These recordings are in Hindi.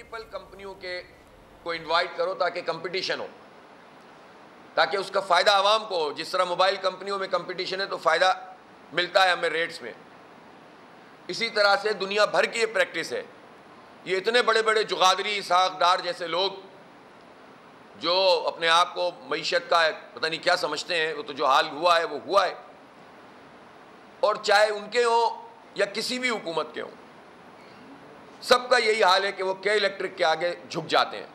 मल्टीपल कंपनियों के को इनवाइट करो ताकि कंपटीशन हो, ताकि उसका फ़ायदा आवाम को हो। जिस तरह मोबाइल कंपनियों में कंपटीशन है तो फ़ायदा मिलता है हमें रेट्स में, इसी तरह से दुनिया भर की ये प्रैक्टिस है। ये इतने बड़े बड़े जुगादरी साखदार जैसे लोग जो अपने आप को मईशत का पता नहीं क्या समझते हैं, वो तो जो हाल हुआ है वो हुआ है, और चाहे उनके हों या किसी भी हुकूमत के हों, सबका यही हाल है कि वो के इलेक्ट्रिक के आगे झुक जाते हैं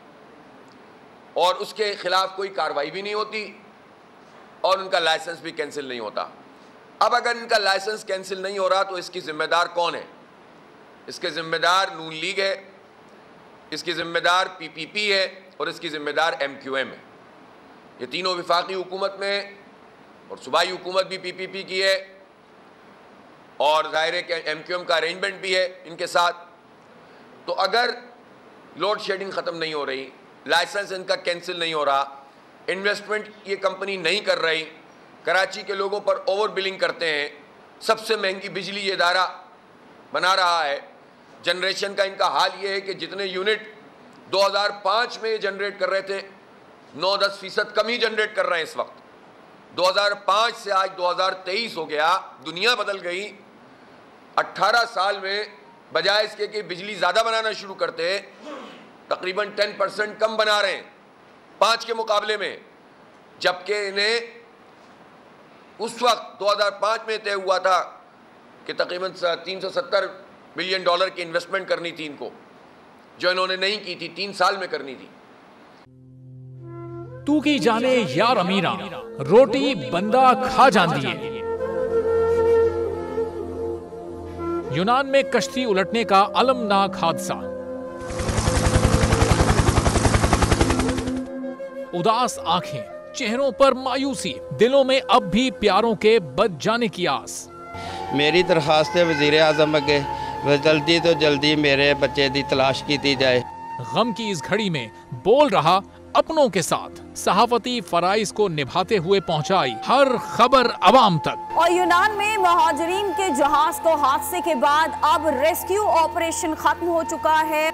और उसके खिलाफ कोई कार्रवाई भी नहीं होती और उनका लाइसेंस भी कैंसिल नहीं होता। अब अगर इनका लाइसेंस कैंसिल नहीं हो रहा तो इसकी ज़िम्मेदार कौन है? इसके ज़िम्मेदार नून लीग है, इसकी ज़िम्मेदार पीपीपी है और इसकी ज़िम्मेदार एमक्यूएम है। ये तीनों वफाकी हुकूमत में और सूबाई हुकूमत भी पीपीपी की है और ज़ाहिर है कि एमक्यूएम का अरेंजमेंट भी है इनके साथ। तो अगर लोड शेडिंग ख़त्म नहीं हो रही, लाइसेंस इनका कैंसिल नहीं हो रहा, इन्वेस्टमेंट ये कंपनी नहीं कर रही, कराची के लोगों पर ओवर बिलिंग करते हैं, सबसे महंगी बिजली ये इदारा बना रहा है, जनरेशन का इनका हाल ये है कि जितने यूनिट 2005 में जनरेट कर रहे थे 9-10% कम ही जनरेट कर रहे हैं इस वक्त। 2005 से आज 2023 हो गया, दुनिया बदल गई। 18 साल में बजाय इसके कि बिजली ज़्यादा बनाना शुरू करते, तकरीबन 10% कम बना रहे हैं 5 के मुकाबले में, जबकि इन्हें उस वक्त 2005 में तय हुआ था कि तकरीबन $370 बिलियन की इन्वेस्टमेंट करनी थी इनको, जो इन्होंने नहीं की थी, 3 साल में करनी थी। तू की जाने यार अमीरा, रोटी बंदा खा जाती है। यूनान में कश्ती उलटने का अलमनाक हादसा। उदास आंखें, चेहरों पर मायूसी, दिलों में अब भी प्यारों के बच जाने की आस। मेरी दरखास्त है वज़ीर आज़म अगे, जल्दी तो जल्दी मेरे बच्चे की तलाश की जाए। गम की इस घड़ी में बोल रहा अपनों के साथ, सहाफती फराइज को निभाते हुए पहुंचाई हर खबर अवाम तक। और यूनान में महाजरीन के जहाज को हादसे के बाद अब रेस्क्यू ऑपरेशन खत्म हो चुका है।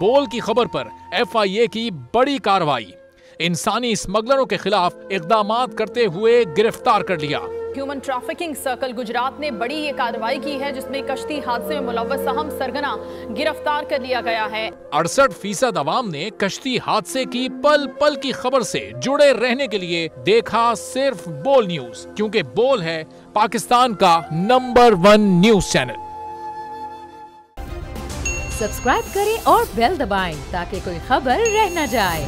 बोल की खबर पर FIA की बड़ी कार्रवाई, इंसानी स्मगलरों के खिलाफ इकदामात करते हुए गिरफ्तार कर लिया। ह्यूमन ट्रैफिकिंग सर्कल गुजरात ने बड़ी ये कार्रवाई की है, जिसमें कश्ती हादसे में मुलव्वस अहम सरगना गिरफ्तार कर लिया गया है। 68% अवाम ने कश्ती हादसे की पल पल की खबर से जुड़े रहने के लिए देखा सिर्फ बोल न्यूज, क्योंकि बोल है पाकिस्तान का नंबर 1 न्यूज चैनल। सब्सक्राइब करें और बेल दबाएं ताकि कोई खबर रह न जाए।